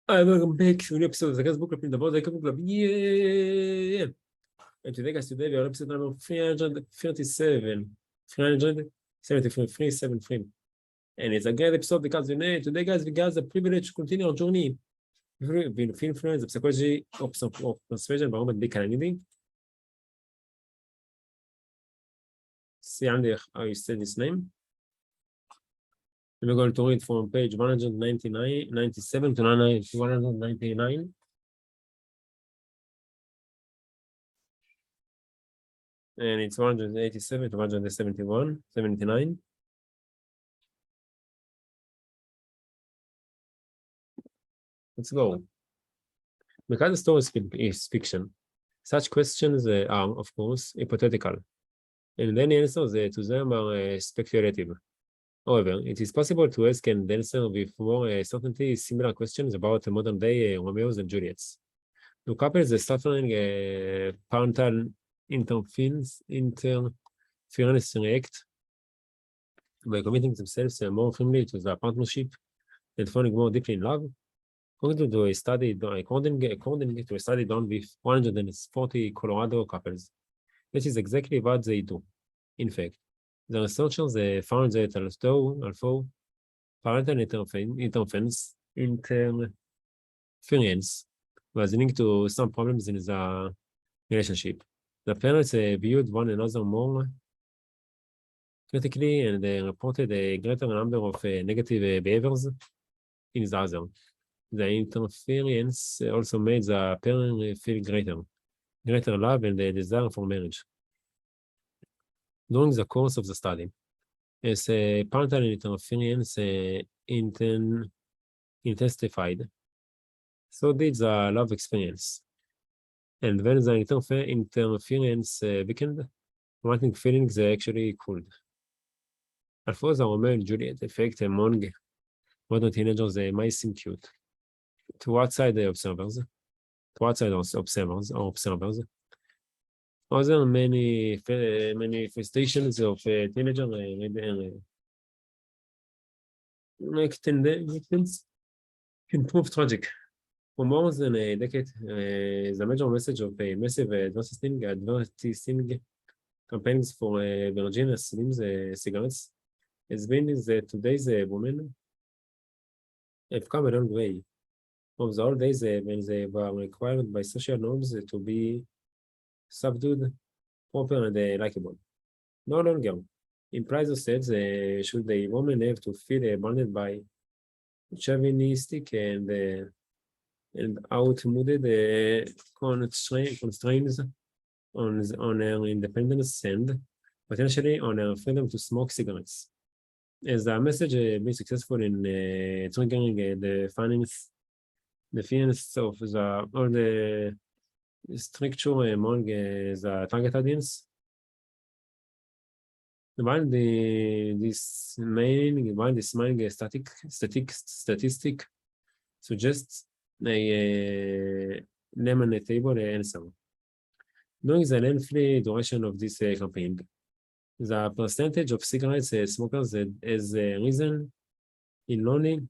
Welcome back to a new episode of the Guys Book Club in the Board Book Club. Yeah. And today, guys, we are on episode number 337. 373. And it's a great episode because today, guys, we got the privilege to continue our journey with influence of psychology of persuasion by Robert B. Cialdini. Cialdini, how you say this name? And we're going to read from page 197 to 199. And it's 187 to 171, 79. Let's go. Because the story is fiction, such questions are, of course, hypothetical, and any answers to them are speculative. However, it is possible to ask and answer with more certainty similar questions about modern-day Romeos and Juliets. The couples are suffering parental interference react by committing themselves more firmly to the partnership and falling more deeply in love. According to a study done with 140 Colorado couples, this is exactly what they do. In fact, the researchers found that although parental interference was linked to some problems in the relationship, the parents viewed one another more critically and reported a greater number of negative behaviors in the other. The interference also made the parent feel greater love and a desire for marriage. During the course of the study, as parental interference intensified, so did the love experience. And when the interference weakened, romantic feelings actually cooled. Although the Romeo and Juliet effect among modern teenagers might seem cute to outside observers, other many manifestations of teenager victims can prove tragic. For more than a decade, the major message of massive advertising campaigns for Virginia Slims cigarettes has been that today's women have come a long way from the old days when they were required by social norms to be subdued, proper, and likable. No longer. In Price said, should a woman have to feel bounded by chauvinistic and outmoded constraints on her independence and potentially on her freedom to smoke cigarettes. As the message been successful in triggering the feelings of all the structure among the target audience, while this main statistic suggests a lemon-table answer. During the lengthy duration of this campaign, the percentage of cigarette smokers has risen in only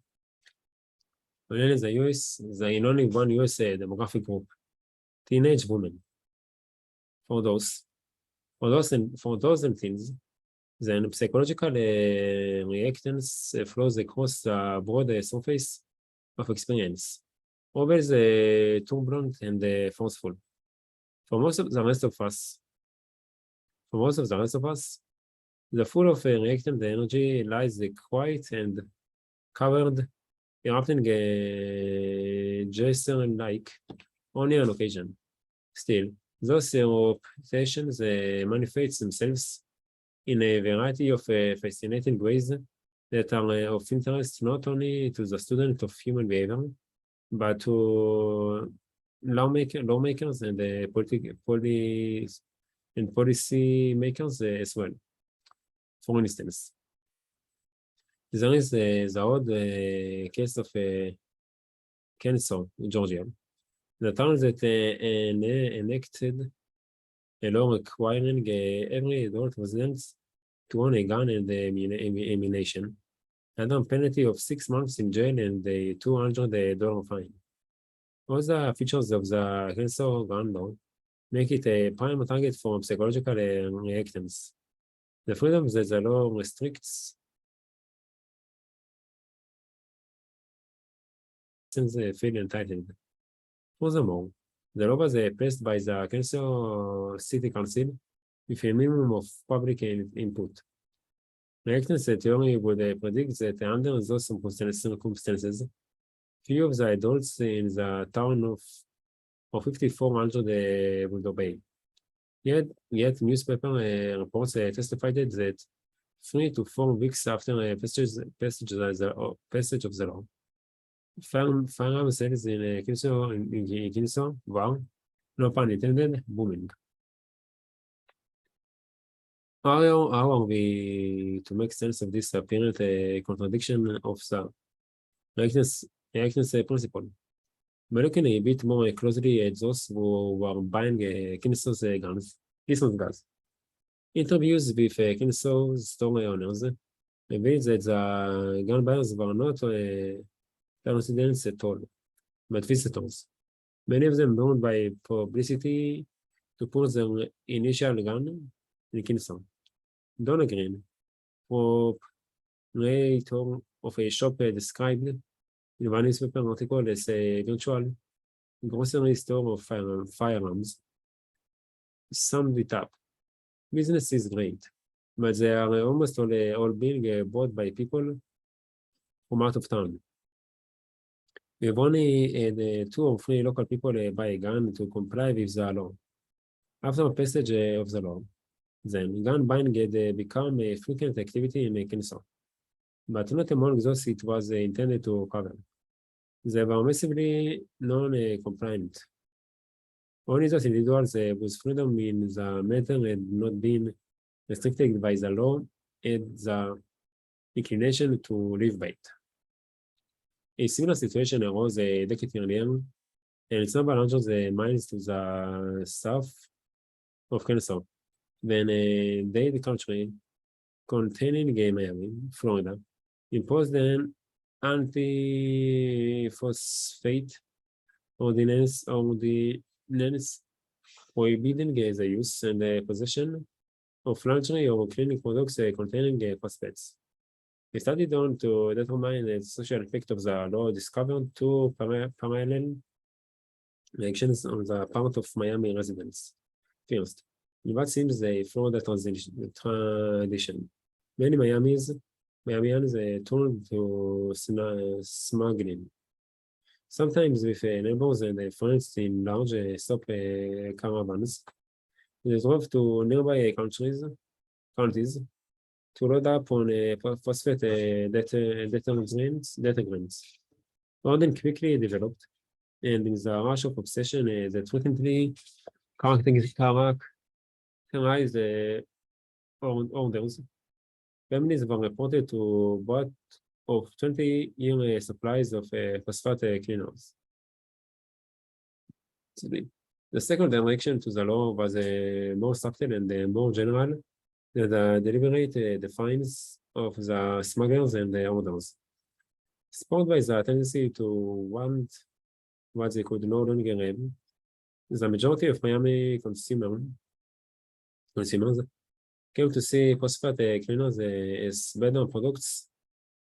one US demographic group, teenage women. For those and teens, then psychological reactance flows across the broad surface of experience, always turbulent and forceful. For most of the rest of us, the full of reactant energy lies quiet and covered, erupting Jason-like only on occasion. Still, those eruptions manifest themselves in a variety of fascinating ways that are of interest not only to the student of human behavior, but to lawmakers and policy makers as well. For instance, there is the odd case of Kansas, Georgia, the town that enacted a law requiring every adult resident to own a gun and ammunition, under penalty of 6 months in jail and a $200 fine. all the features of the cancer granule make it a prime target for psychological reactants. The freedom that the law restricts since they feel entitled. Furthermore, the law was passed by the Cancer City Council with a minimum of public input. Reactants theory would predict that under those circumstances, few of the adults in the town of 5400 would obey. Yet newspaper reports testified that 3 to 4 weeks after passage of the law, firearm sales in Kinso were, no pun intended, booming. How are we to make sense of this apparent contradiction of the reactance principle? By looking a bit more closely at those who were buying Kinso's gas. Interviews with Kinso's store owners revealed that the gun buyers were not residents at all, but visitors. Many of them burned by publicity to put their initial gun in Kinso. Donna Green, proprietor of a shop described in one newspaper article as a virtual grocery store of firearms, summed it up. Business is great, but they are almost all being bought by people from out of town. We've only had 2 or 3 local people buy a gun to comply with the law. After passage of the law, then gun buying had become a frequent activity in Kinso, but not among those it was intended to cover. They were massively non-compliant. Only those individuals whose freedom in the matter had not been restricted by the law had the inclination to live by it. A similar situation arose a decade earlier, and it's number hundreds of miles to the south of Kennesaw, when a Dade country containing Miami, Florida, imposed an anti-phosphate ordinance prohibiting the use and possession of luxury or cleaning products containing phosphates. We studied on to determine the social effect of the law, discovered 2 parallel reactions on the part of Miami residents. First, in what seems a Florida tradition, many Miamians turned to smuggling, sometimes with neighbors and friends in large stop caravans. They drove to nearby counties to load up on phosphate detergents. Orden quickly developed, and in the rush of obsession that frequently characterized orders, families were reported to bought of 20-year supplies of phosphate cleaners. The second direction to the law was more subtle and more general than the deliberate defines of the smugglers and the orders. Spurred by the tendency to want what they could no longer have, the majority of Miami consumers came to see phosphate cleaners as better products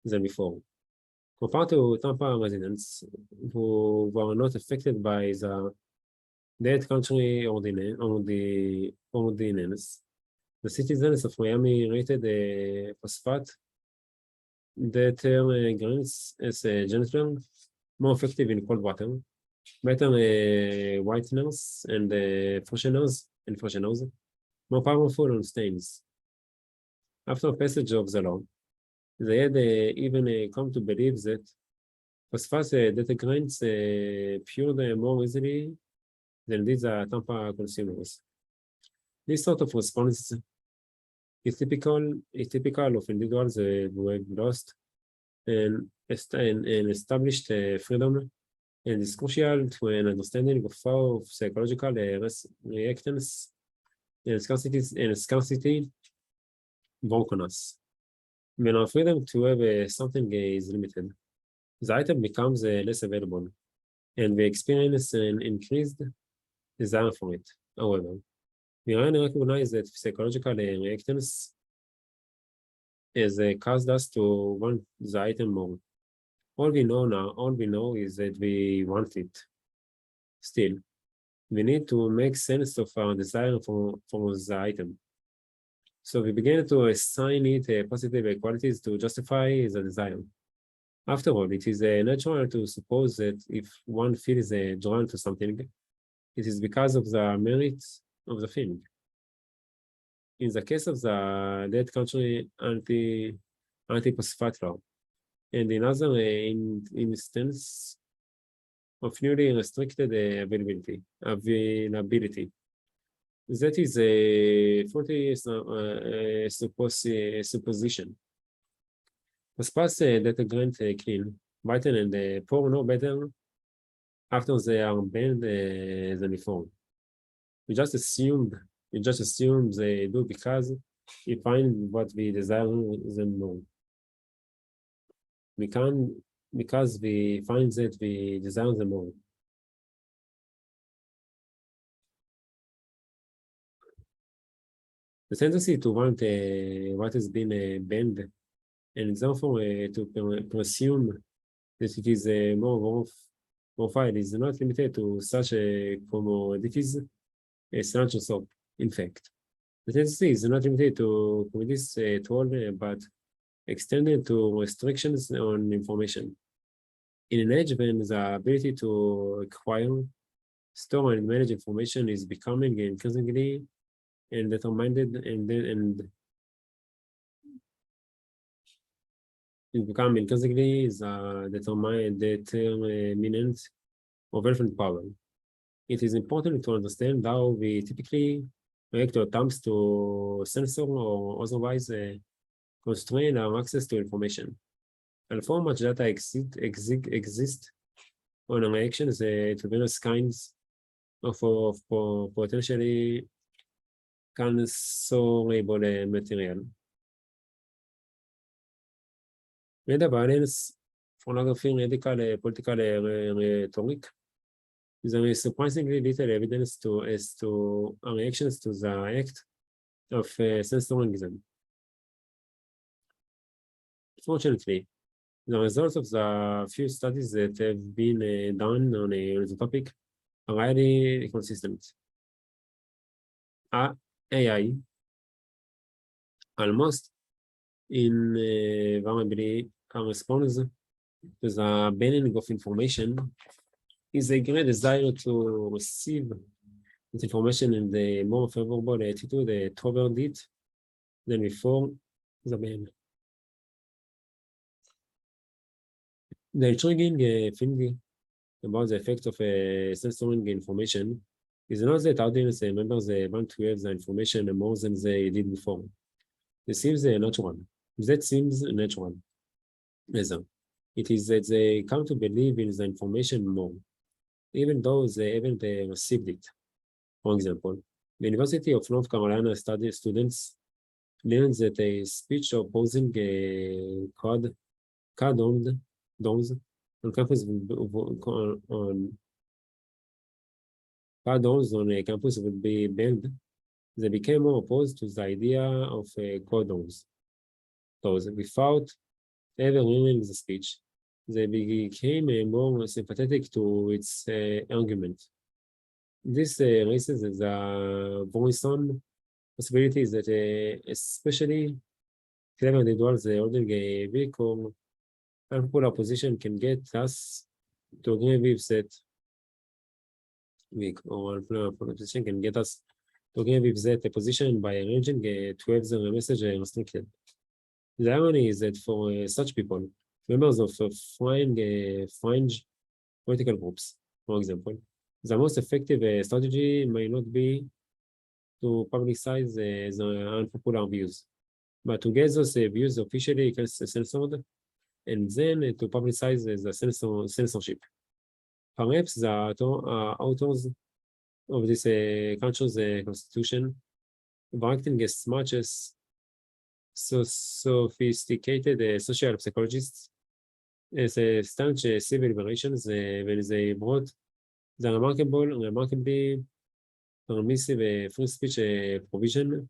than before. Compared to Tampa residents who were not affected by the Dade country ordinance, the citizens of Miami rated phosphate detergents as gentler, more effective in cold water, better whiteners and fresheners, more powerful on stains. After passage of the law, they had even come to believe that phosphate detergents cured more easily than did the Tampa consumers. This sort of response is typical of individuals who have lost and established freedom, and is crucial to an understanding of how psychological reactance and scarcity work on us. When our freedom to have something is limited, the item becomes less available. and we experience an increased desire for it. However, we already recognize that psychological reactions has caused us to want the item more. All we know is that we want it. Still, we need to make sense of our desire for the item. So we begin to assign it positive qualities to justify the desire. After all, it is natural to suppose that if one feels drawn to something, it is because of the merits of the feeling. In the case of the dead country anti-postfat law, and in other instance of newly restricted availability. That is a faulty supposition. Postfats that grant clean, brighten, and pour no better after they are banned than before. We just assume they do because we find what we desire them more. Because we find that we desire them more. The tendency to want what has been banned, and therefore to presume that it is more worthwhile is not limited to such commodities as lunch or soap. In fact, the tendency is not limited to commodities at all, but extended to restrictions on information. In an age when the ability to acquire, store, and manage information is becoming increasingly determined and become increasingly the determinant of elephant power. It is important to understand how we typically react to attempts to censor or otherwise constrain our access to information. And for much data exists on our reactions to various kinds of potentially cancerable material. Meta violence, pornography, radical political rhetoric. There is surprisingly little evidence as to our reactions to the act of censoring them. Fortunately, the results of the few studies that have been done on the topic are highly consistent. AI almost invariably responds to the banning of information is a great desire to receive this information in the more favorable attitude toward it than before the ban. The intriguing thing about the effect of censoring information is not that audience members want to have the information more than they did before. It seems natural. That seems natural. Rather, it is that they come to believe in the information more, even though they haven't received it. For example, the University of North Carolina students learned that a speech opposing card doors on campus on campus would be banned. They became more opposed to the idea of cordons. Those without ever hearing the speech, they became more sympathetic to its argument. This raises the worrisome possibility that especially clever individuals holding a vehicle unpopular position can get us to agree with that position can get us to agree with that position by arranging to have the message restricted. The irony is that for such people, members of fringe political groups, for example, the most effective strategy may not be to publicize the unpopular views, but to get those views officially censored and then to publicize the censorship. Perhaps the authors of this country's constitution were acting as much as sophisticated social psychologists a staunch civil liberations when they brought the remarkably permissive free speech provision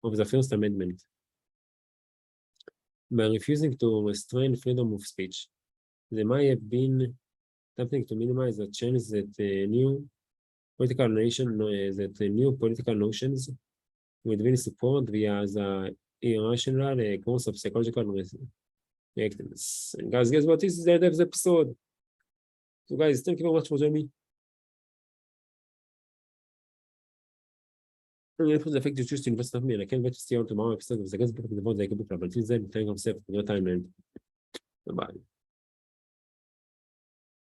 of the First Amendment. By refusing to restrain freedom of speech, they might have been attempting to minimize the chance that new political notions would win support via the irrational course of psychological reactance. And guys, guess what? This is the end of the episode. So guys, thank you very much for joining me. It was effective to choose to invest in me, and I can't wait to see you on tomorrow episode of the Guys Book of the Board. But until then, thank yourself for your time, and bye.